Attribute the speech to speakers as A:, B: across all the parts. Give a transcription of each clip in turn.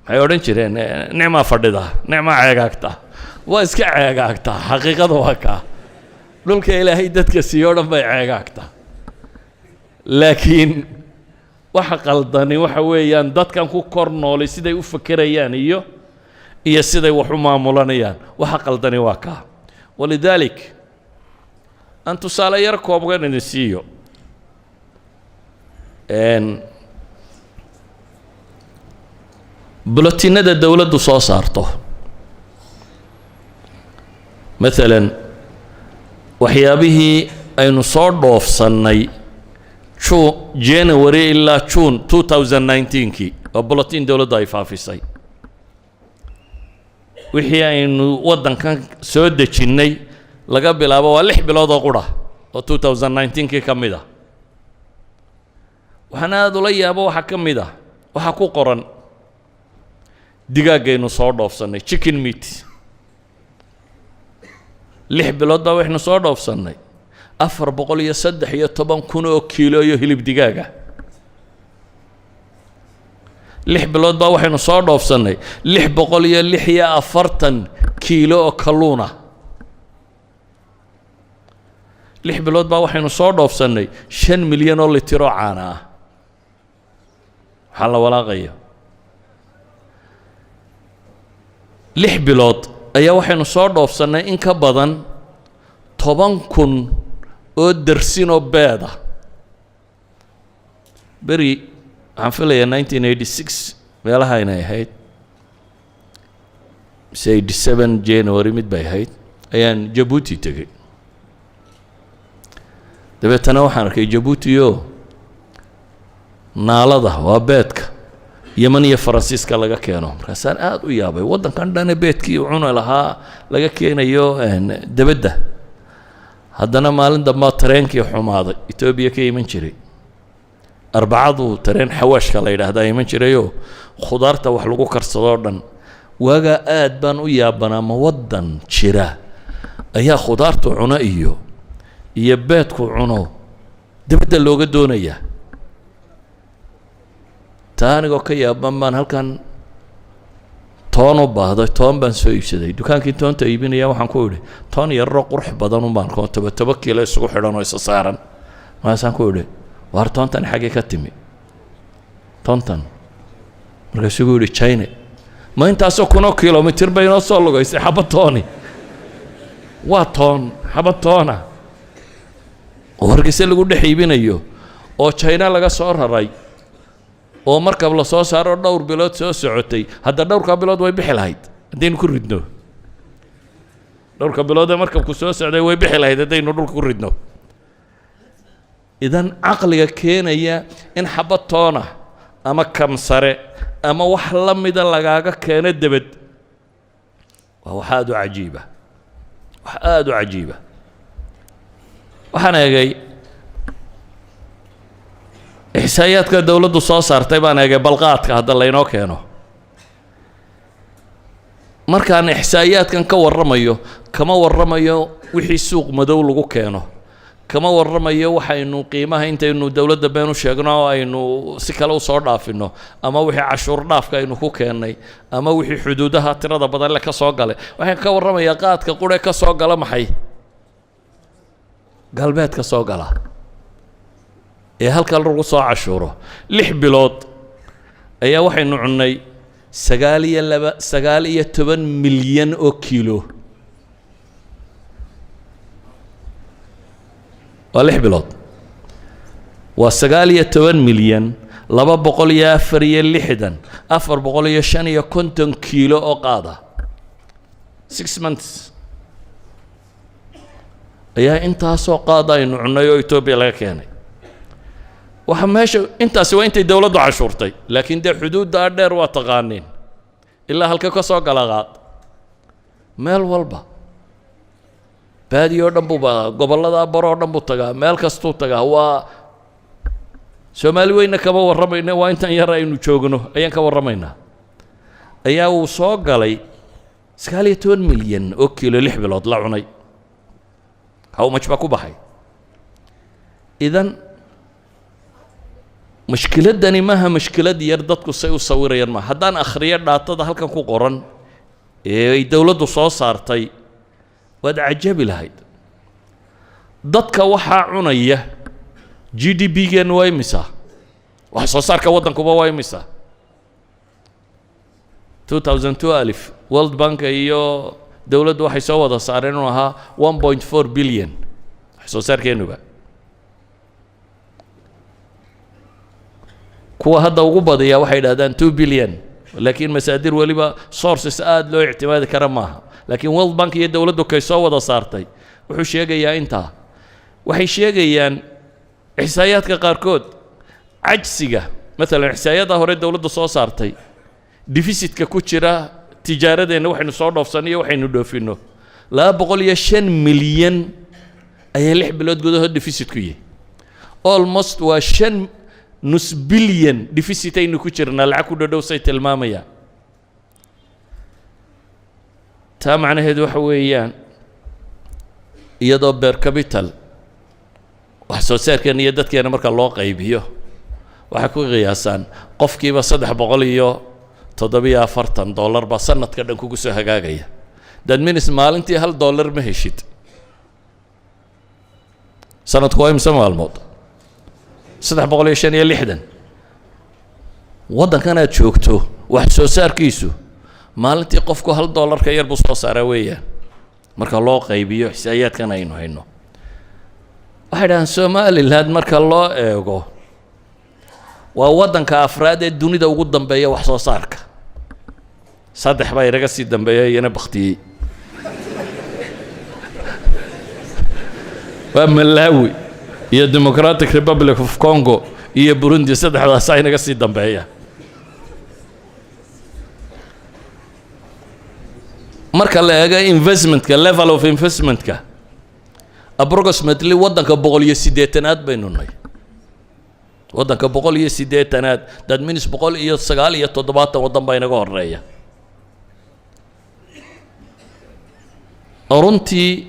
A: maxay odhan jireen nicmaa fadhida nicmaa ceegaagta waa iska ceegaagtaa xaqiiqada waa kaa dhulka ilaahay dadka siiyo dhan bay ceegaagtaa laakiin waxa qaldani waxa weeyaan dadkan ku kor noolay siday u fakerayaan iyo siday wax u maamulanayaan waxa qaldani waa kaa walidaalik aan tusaale yar koobgan idin siiyo بلوتينada dawladdu soo saarto مثلا waxyaabihii aynu soo dhoofsanay January ilaa June 2019 oo bulletin dawladdu ay faafisay wixii aynu wadankan soo dejinnay laga bilaabo waa 6 bilood oo qura oo 2019 ka mid ah waxaan aad ula yaabo waxa ka mid ah waxa ku qoran digaagaynu soo dhoofsanay chicken meat 6 bilood baa waxaynu soo dhoofsanay 413 oo kiilo iyo hilib digaaga 6 bilood baa waxaynu soo dhoofsanay 646 kiilo oo kalluuna 6 bilood baa waxaynu soo dhoofsanay 5 milyan oo litir oo caana ah waxaa la walaaqaya 6 bilood ayaa waxaynu soo dhoofsanay in ka badan 10,000 oo darsin oo beed ah beri waxaan filayaa 1986 meelaha inay ahayd 87 January mid bay ahayd ayaan Djibouti tegey dabeetana waxaan arkay Djibouti oo naalada waa beedka Yemen iyo Faransiiska laga keeno markaasaan aad u yaabay wadankan dhan beedkii uu cuna lahaa laga keenayo dabadda haddana maalin dambe tareenkii xumaaday Itoobiya ka iman jiray arbacadu tareen xawaashka la yiraahdo iman jirayo khudaarta wax lagu karsado dhan waga aad baan u yaabanaa ma wadan jira ayaa khudaartu cuna iyo beedku cuno dabadda looga doonaya taanigoo ka yaaban baan halkan toon u baahday toon baan soo iibsaday dukaankii toonta iibinaya waxaan ku idhi toon yarro qurux badan u baan ko 7 kiilo isugu xidhan oo isa saaran maasaan ku idhi waar toontan xagee ka timi toontan markaasuu ku idhi China ma intaasoo 1 kiiloomitir bay noo soo lugaysay xabad tooni waa toon xabad toona wargeysa lagu dhex iibinayo oo China laga soo raray oo markab la soo saaro dhowr bilood soo socotay hadda dhowrka bilood way bixi lahayd hadaynu ku ridno dhowrka bilood markabku soo socday way bixi lahayd hadaynu dhulka ku ridno idan aqliga keenaya in xabad toona ama kamsare ama wax la mid ah lagaaga keeno dabad waa wax aad u cajiiba waxaan eegay إحصائيات كدولة دو صار تبان هيك بلغات كهذا اللي ينوكينه مركان إحصائيات كان كور رميو كما ورميو وحي السوق مدول لو كينه كما ورميو وحي إنه قيمة أنت إنه دولة دبانو شجنا إنه سكالو صار ضعف إنه أما وحي عشور ضعف كإنه كوكيني أما وحي حدودها ترى ده بدل لك صاقله وحي كور رميو قات كقولة كصاقله محي قلبات كصاقله halka lagu soo cashuuro 6 bilood ayaa waxaynu cunay 19 milyan oo kiilo waa 6 bilood waa 19 milyan 454 kiilo oo qaada 6 months ayaa intaasoo qaada aynu cunay oo Itoobiya laga keenay وحماش انت سوى انت الدولة دو عشورتي لكن ده حدود ده دير واتقانين إلا هالك كسو قلقات مال والبا باديو دنبو با قبل ده برو دنبو تقا مال كستو تقا هو سومالي وين كما ورمينا وانت يرى انو تشوغنو ايان كورمينا ايا وسو قلي سكالي 2 مليون او كيلو لحب لو طلعوني هاو ماتش باكو بحي اذن mushkiladani maaha mushkilad yar dadku say u sawirayaan ma haddaan akhriyo dhaatada halkan ku qoran ee ay dowladdu soo saartay waad cajabi lahayd dadka waxaa cunaya GDP-geenu waa imisa wax soo saarka waddankuba waa imisa 2012 World Bank iyo dowladdu waxay soo wada saareen inuu ahaa 1.4 billion wax soo saarkeenuba kuwa hadda ugu badaya waxay yidhaahdaan 2 billion laakiin masaadir waliba sources aad loo ictimaadi kara maaha laakiin World Bank iyo dowladdu kay soo wada saartay wuxuu sheegayaa intaa waxay sheegayaan ihsaayaadka qaarkood cajsiga مثلا ihsaayada hore dowladdu soo saartay deficitka ku jira tijaaradeenna waxaynu soo dhoofsanay waxaynu dhoofino 205 milyan ayaa 6 bilood gudahood deficit ku yahay almost waa 5 nus bilyan deficit aynu ku jirnaa lacag ku dhow say tilmaamayaan taa macnaheedu waxa weeyaan iyadoo beer capital wax soo saarkan iyo dadkeena marka loo qaybiyo waxa ku qiyaasaan qofkiiba $740 ba sanadka dhan kugu soo hagaagaya dad minis maalintii $1 ma heshid sanadku waa imsa maalmood 365 waddankan aad joogto wax soo saarkiisu maalintii qofku $1 ka yar buu soo saaraa weeyaan marka loo qaybiyo xisaayaadkan aynu hayno waxay dhahaan Somaliland marka loo eego waa waddanka afraad ee dunida ugu dambeeya wax soo saarka saddex baa inaga sii dambeeya iyana baktiyey waa Malawi iyo Democratic Republic of Congo iyo Burundi saddexdaas ay inaga sii dambeeya marka la eego investmentka level of investmentka approximately waddanka 180aad baynu nahay waddanka 180aad dad minis 179 waddan baa inaga horeeya runtii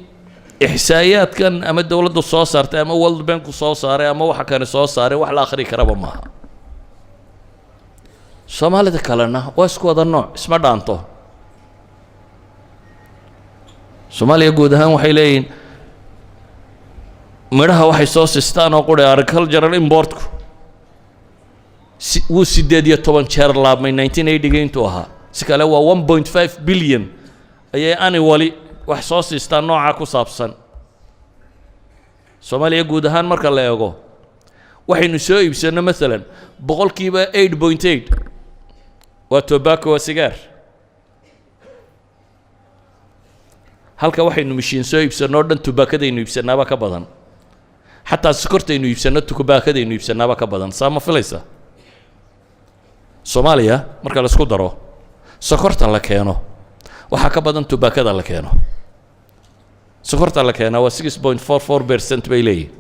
A: ihsaayaadkan ama dowladdu soo saartay ama World Bank soo saaray ama waxa kale soo saaray wax la akhri karaba maaha Soomaalida kalena waa isku wada nooc isma dhaanto Soomaaliya guud ahaan waxay leeyihiin midhaha waxay soo sistaan oo qori agricultural importku wuu 18 jeer laabmay 1980 intuu ahaa si kale waa 1.5 billion ayay annually wax soo sistaan nooca ku saabsan Soomaaliya guud ahaan marka la eego waxaynu soo iibsano مثلا boqolkiiba 8.8 waa tobacco waa sigaar halka waxaynu mishiin soo iibsano dhan tobacco-daynu iibsanaaba ka badan xataa sokortaynu iibsano tobacco-daynu iibsanaaba ka badan saama filaysa Soomaaliya marka la isku daro sokorta la keeno waxa ka badan tobacco-da la keeno sokorta la keena waa 6.44% bay leeyihiin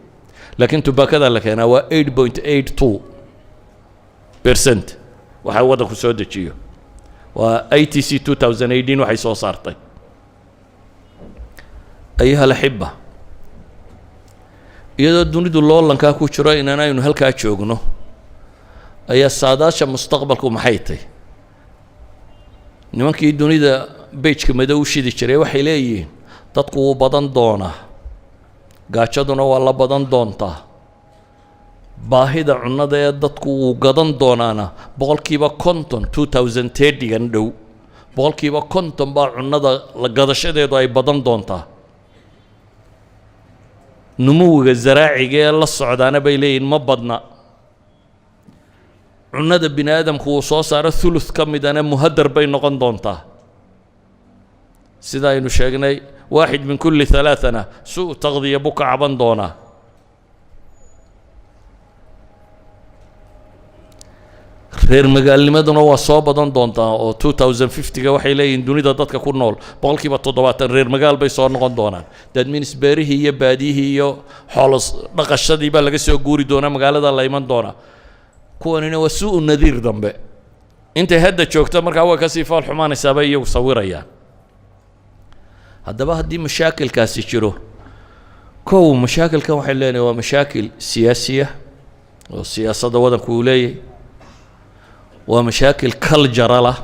A: laakiin tobacco-da la keena waa 8.82% waxa waddanku soo dejiyo waa ITC 2018 waxay soo saartay أيها الأحبة إذا دوني دولار لنكا كوشرا إننا ينهل كاتشوغنو أي الساداشة مستقبلكم حيتي نمكي دوني دا بيتش كمدوشي دي شري وحيلي تدقو بدن دونا قاتشادونا والله بدن دونتا باهدا عنا دا تدقو قدن دونانا بغل كيبا كونتون 2030 غندو بغل كيبا كونتون با عنا دا لقادشة دا أي بدن دونتا نموذج الزراعي la socdaana bay leeyihiin ma badna cunada bini aadamku uu soo saaro thuluth ka midana muhaddar bay noqon doontaa sida aynu sheegnay واحد من كل ثلاثة سوء تغذية بك عبان دونا reer magaalnimaduna waa soo badan doontaa oo 2050 ga waxay leeyihiin dunida dadka ku nool boqolkiiba 70 reer magaal bay soo noqon doonaan dad minis beerihii iyo baadiyihii iyo xoolo dhaqashadii baa laga soo guuri doonaa magaalada la iman doona kuwanina waa suu nadiir dambe inta hadda joogta markaa waa ka sii faal xumaanaysaa bay iyagu sawirayaan haddaba haddii mashaakilkaasi jiro kow mashaakilkan waxay leenahay waa mashaakil siyaasiya والسياسة وذا كولي ومشاكل كالجرالة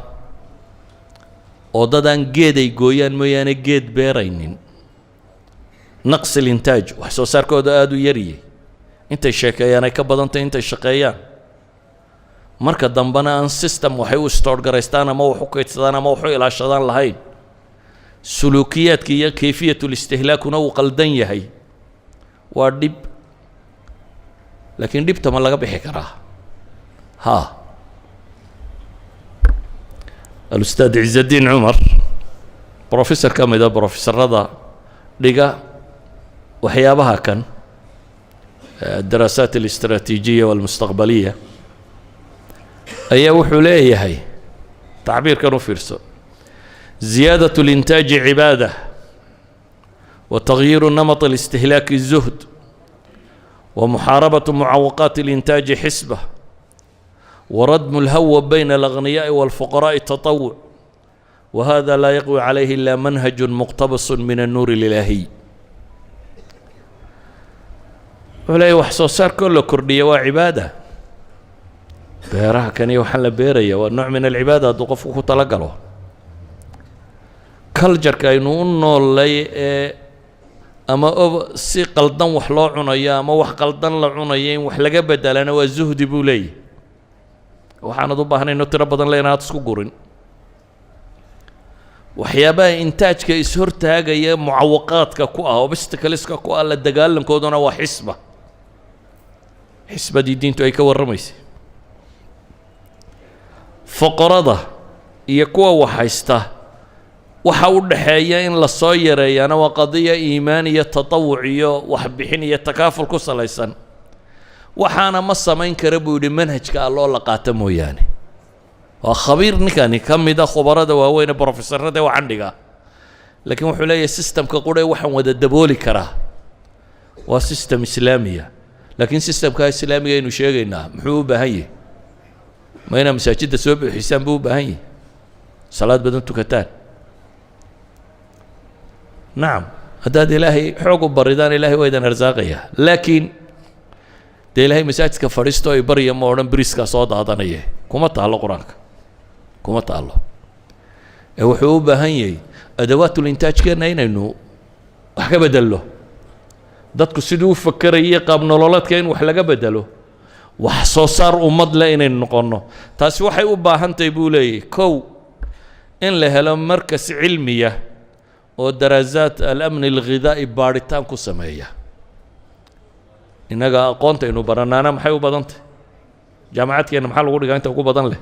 A: ودادان جيد يقويان ميان جيد بيرينين نقص الإنتاج وحسو ساركو دادو يري انت الشاكيان اي كبادانتا انت الشاكيان marka dambana aan system waxay u store gareystaan ama wax u kaydsadaan ama wax u ilaashadaan lahayn sulukiyaadka iyo kayfiyatul istihlaakuna uu qaldan yahay waa dhib laakiin dhibta ma laga bixi karaa ha al-ustaad Izzuddin Umar professor kamida professorada dhiga waxyaabaha kan الدراسات الاستراتيجية والمستقبلية أي وحوليه هي تعبير كانوا فيرسو زيادة الإنتاج عبادة وتغيير نمط الاستهلاك الزهد ومحاربة معوقات الإنتاج حسبة وردم الهوى بين الأغنياء والفقراء التطوع وهذا لا يقوي عليه إلا منهج مقتبس من النور الإلهي ولا يحصل صار كله كردية وعبادة beeraha kani waxaan la beeraya waa nooc min alcibaada hadduu qofku ku talagalo culture-ka aynu u noolay ee ama si qaldan wax loo cunayo ama wax qaldan la cunayo in wax laga bedelana waa zuhdi buu leeyahay waxaanad u baahnayno tiro badan le inaad isku gurin waxyaabaha intaajka is-hortaagaya mucawaqaadka ku ah obstacleska ku ah la dagaalankooduna waa xisbadii diintu ay ka warramaysay فقرضة يكوى وحيسته وحاول دحيا إن للصاير أنا وقضية إيمانية تطوعية وحبحينية تكافل كسليسا وحانا مصا ما ينكربوا لمنهج كالله لقاتمو يعني وخبير نكاني كم دا خبرة دا وين بروفيسور دا وعندك لكن وحولاية سيستم كقولي وحن ودا الدبولي كراه وسيستم إسلامية لكن سيستم كإسلامية إنه شيء محبوبة هي ما هنا مساجد سوب حسام بو بهاي صلاة بدون تكتان نعم هذا إلهي حقوق بردان إلهي ويدا أرزاقية لكن ده إلهي مساجد كفريستو يبري مورن بريسكا صوت عضانية كما تعالى قرانك كما تعالى هو حقوق بهاي أدوات الإنتاج كان هنا إنه حاجة بدله dadku sidoo fakaraya qaab nololeedka in wax laga bedelo wax soo saar ummad la inay noqono taasi waxay u baahan tahay buu leeyahay kow in la helo markas cilmiya oo daraasaad al-amn al-ghidaa'i baaritaan ku sameeya inaga aqoonta inuu baranaana maxay u badan tahay jaamacadkeena maxaa lagu dhigaa inta ugu badan leh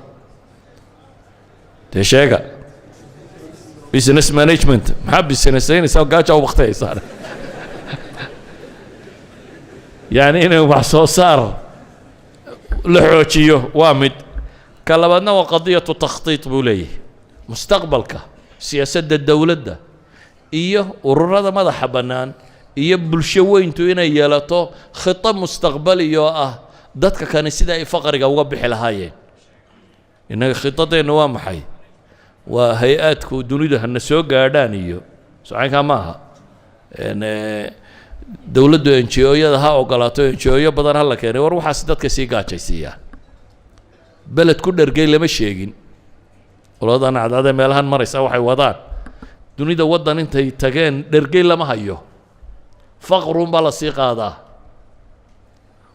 A: sheega business management maxaa business inaysaa gaaja u waqtiyaysaa يعني إنه محصول صار لحوشيه وامد كلامنا وقضية تخطيط بوليه مستقبلك سياسة الدولة ده إيه ورنا ماذا حبنان إيه بالشوين توينا يلاتو خطة مستقبلية دتك كان سيدا فقر جواب بحلهاي إنه خطة نوام حي وهيئات كودونيده النسوق قاعدانيو سواء كماها إن dawladdu NGO-yada ha ogolaato NGO-yo badan hal la keenay war waxaas dadka sii gaajaysiiya beled ku dhargay lama sheegin waladan cadada meelahan maraysa waxay wadaan dunida wadan intay tageen dhargay lama hayo faqrun bala sii qaadaa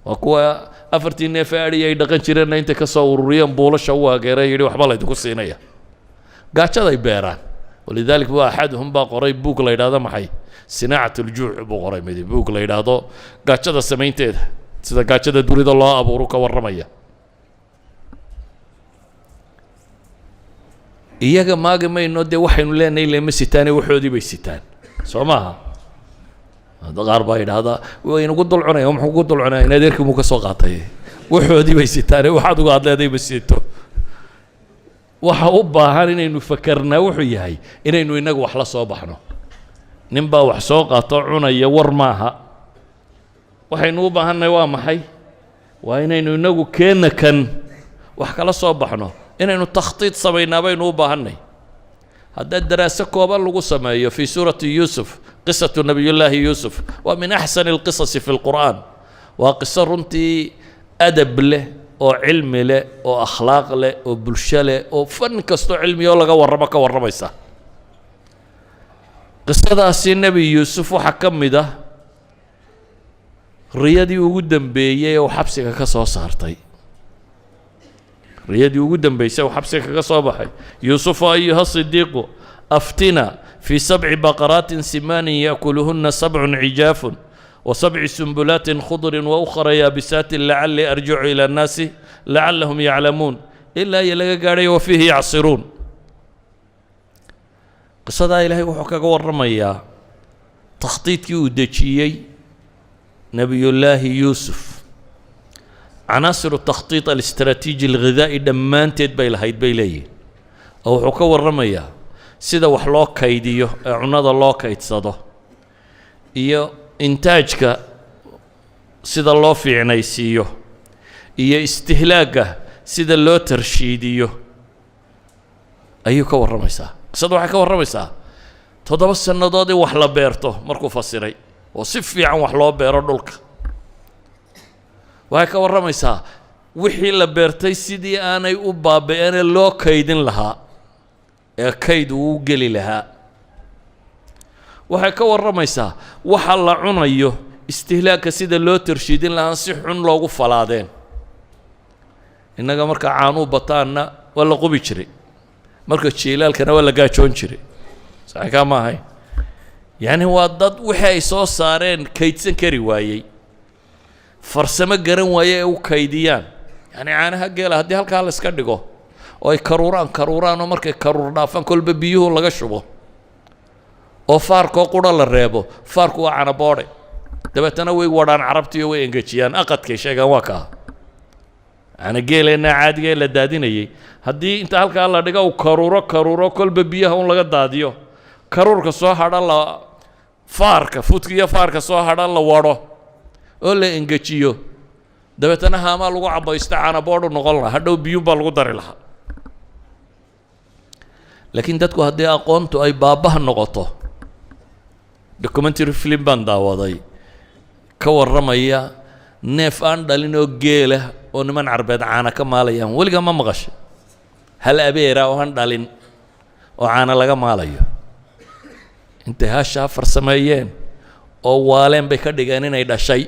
A: waa kuwa afartii neef ay dhaqan jireen inta ka soo ururiyeen boolasha waageeray yiri waxba la idinku siinaya gaajaday beeraan ولذلك هو أحدهم باقري بوك لا يراده محي صناعة الجوع بقري مدي بوك لا يراده قاتشة السمين تيد سيدا قاتشة دوريد الله أبو روكا والرمية إياك ما قمي إنه دي وحي نولي نيلي مسيتاني وحودي بيسيتان سوماها هذا غاربايد هذا وين قد العنا يوم قد العنا نادرك مكسوقاتي وحودي بيسيتاني وحد قاعد لدي بيسيتو waxa u baahan inaynu fakarnaa wuxuu yahay inaynu inagu wax la soo baxno ninba wax soo qaato cunaya war maaha waxaynu u baahanay waa maxay waa inaynu inagu keena kan wax kala soo baxno inaynu takhtiid sameynaa baynu u baahanay hadda daraaso kooban lagu sameeyo fi suurati Yusuf qisatu nabiyullaahi Yusuf wa min ahsan alqisas fi alquran wa qissa runtii adab leh oo cilmi leh oo akhlaaq leh oo bulsho leh oo fan kastoo cilmiyo laga warramo ka warramaysa qisadaasi nebi yuusuf waxaa ka mid ah riyadii ugu dambeeyey oo xabsiga ka soo saartay riyadii ugu dambeysay oo xabsiga kaga soo baxay yuusufu ayuha sidiiqu aftina في 7 بقرات سمان يأكلهن 7 عجاف و7 سنبلات خضر وأخرى يابسات لعلي أرجع إلى الناس لعلهم يعلمون إلا يلقى قاري وفيه يعصرون قصة إلهي وحكا ورميا تخطيط يودجيي نبي الله يوسف عناصر التخطيط الاستراتيجي الغذائي دمان تدبي لهيد بيلي أو حكا ورميا sida wax loo kaydiyo ee cunada loo kaydsado iyo intaajka sida loo fiicnaysiiyo iyo istihlaaga sida loo tarshiidiyo ayuu ka warramaysaa qisadu waxay ka warramaysaa 7 sannadood in wax la beerto markuu fasiray oo si fiican wax loo beero dhulka waxay ka warramaysaa wixii la beertay sidii aanay u baaba'een loo kaydin lahaa ee kayd uu geli lahaa waxay ka warramaysaa waxa la cunayo istihlaagka sida loo tarshiidin lahaa si xun loogu falaadeen innaga marka caanuu bataanna waa la qubi jiray marka jiilaalkana waa la gaajoon jiray saxiixa ma ahay yani waa dad wixii ay soo saareen kaydsan kari waayey farsamo garan waaye ee u kaydiyaan yani caanaha geela haddii halkaa la iska dhigo oo ay karuuraan oo markay karuur dhaafaan kolba biyuhu laga shubo oo faarkoo qura la reebo faarku waa canaboodhe dabeetana way wadhaan carabtiyo way engejiyaan aqadkay sheegaan waa kaa ana geeleenna caadiga ee la daadinayay haddii inta halkaa la dhigo uu karuuro kolba biyaha un laga daadiyo karuurka soo hadha la faarka futkiyo faarka soo hadha la wadho oo la engejiyo dabeetana haamaa lagu cabaysto canaboodhu noqon lahaa hadhow biyuun baa lagu dari lahaa laakiin dadku haddii aqoontu ay baabaha noqoto documentary film baan daawaday ka warramaya neef aan dhalin oo geela oo niman carbeed caana ka maalayaan weligaa ma maqashay hal abeera oo aan dhalin oo caana laga maalayo intay hashaa farsameeyeen oo waaleen bay ka dhigeen inay dhashay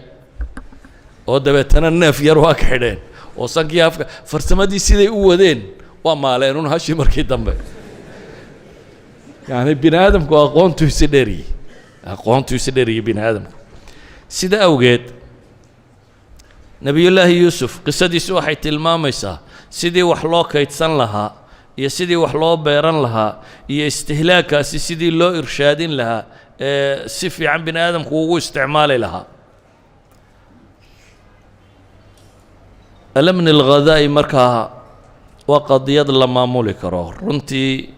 A: oo dabeetana neef yar waa ka xidheen oo sankii afka farsamadii siday u wadeen waa maaleen un hashii markii dambe يعني بني آدم كو أقونتو يسدري بني آدم سيدا أوجد نبي الله يوسف قصدي سوحي تلماميسا سيدي وحلو كيتسن لها يا سيدي وحلو بيران لها يا استهلاكا سيدي لو إرشادين لها سفي عن بني آدم كو استعمالي لها ألمن الغذاء مركها وقضية لما مولك روح رنتي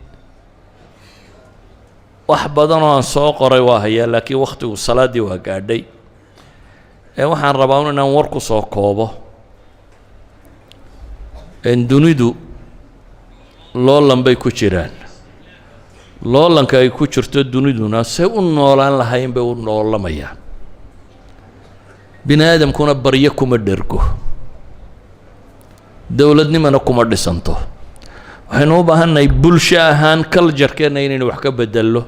A: wax badan oo aan soo qoray waa hayaa laakiin waqtigu salaadii waa gaadhay waxaan rabaa inaan war ku soo koobo dunidu loolan bay ku jiraan loolanka ay ku jirto duniduna say u noolaan lahayn bay u noolamayaan bini aadamkuna baryo kuma dhergo dowladnimana kuma dhisanto waxaynu u baahannahay bulsho ahaan culture-keenna inaynu wax ka bedello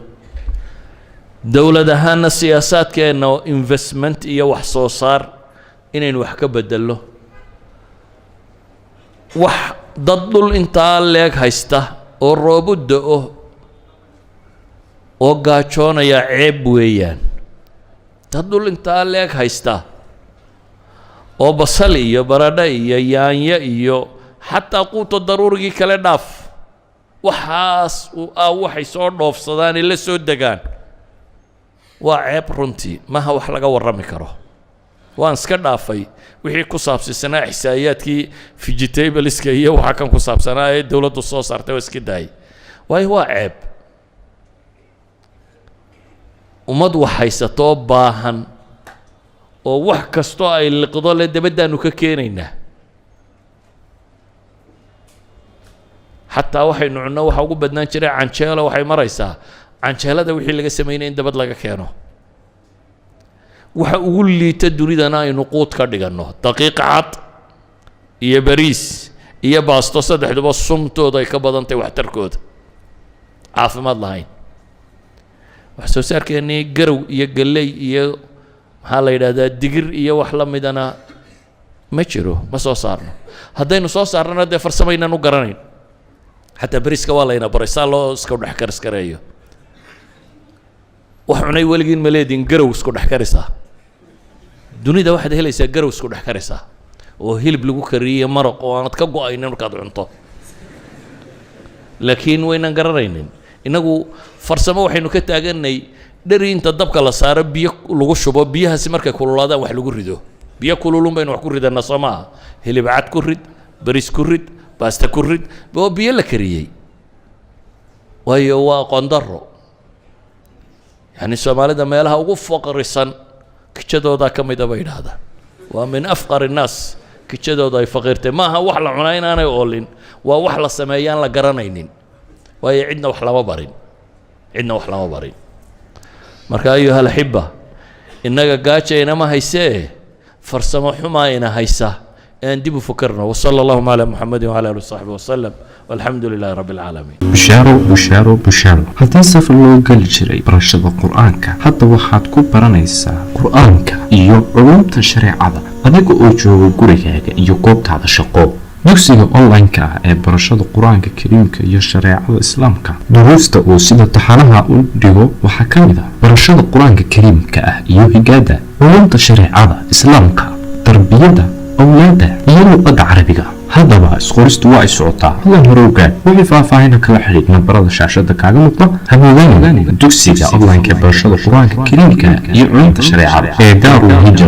A: dowlad ahaanna siyaasaadkeenna oo investment iyo wax soo saar inaynu wax ka bedello wax dad dhul intaa leeg haysta oo roobu da-o oo gaajoonaya ceeb weeyaan dad dhul intaa leeg haysta oo basal iyo baradho iyo yaanyo iyo xataa quuto daruurigii kale dhaaf waxaas waxay soo dhoofsadaan la soo degaan waa ceeb runtii maha wax laga warrami karo waan iska dhaafay wixii ku saabsanaa xisaayaadkii vegetableska iyo waxa kan ku saabsanaa ee dawladdu soo saartay oo iska daayay waayo waa ceeb ummad wax haysato baahan oo wax kastoo ay liqdo le dabadaanu ka keenaynaa حتى waxay nucno waxa ugu badnaan jiray canjeelo waxay maraysaa canjeelada wixii laga sameeyay in dabad laga keeno waxa ugu liita dunidana aynu quud ka dhigano daqiiq cad iyo bariis iyo baasto saddexduba sumtooda ay ka badan tahay waxtarkooda caafimaad lahayn wax soo saarkeennii garow iyo galley iyo maxaa la yidhahdaa digir iyo wax la midana ma jiro ma soo saarno haddaynu soo saarnana dee farsamaynan u garanayn xataa bariiska waa layna baray saa loo iska dhex kariskareeyo wax cunay weligiin ma leediin garow isku dhex karisaa dunida waxaad helaysaa garow isku dhex karisaa oo hilib lagu kariyey maraq oo aanad ka go-aynin markaad cunto laakiin waynan garanaynin inagu farsamo waxaynu ka taaganay dheri inta dabka la saaro biyo lagu shubo biyahaasi markay kululaadaan wax lagu rido biyo kululun baynu wax ku ridanaa soo maaha hilib cad ku rid bariis ku rid baasta ku rid oo biyo la kariyey waayo waa qondaro يعني soomaalida meelaha ugu faqrisan kijadooda ka mid ah bay yiraahdaan waa min afqar الناس kijadooda ay faqirtay ma aha wax la cunaa inaanay oolin waa wax la sameeyaan la garanaynin waayo cidna wax lama barin marka ayuha alxiba inaga gaajayna ma haysee farsamo xumaayna haysa aan dib u fakarno وصلى الله على محمد وعلى اله وصحبه وسلم والحمد لله رب العالمين
B: بشارو haddii safar loo gali jiray barashada qur-aanka hadda waxaad ku baranaysaa qur-aanka iyo culumta shareecada adiga oo jooga gurigaaga iyo goobtaada shaqo dugsiga online-ka ah ee barashada qur-aanka kariimka iyo shareecada islaamka duruusta uu sida taxanaha u dhigo waxaa ka mid ah barashada qur-aanka kariimka ah iyo higaada culumta shareecada islaamka tarbiyada awlaada iyo luqadda carabiga haddaba isqoristu waa ay socotaa hadan hore ogaan wixii faahfaahin kala xiriir nambarada shaashada kaaga muuqda hamoodaan dugsiga online-ka barashada qur-aanka kariimka iyo culumta shareecada ee daarul hijra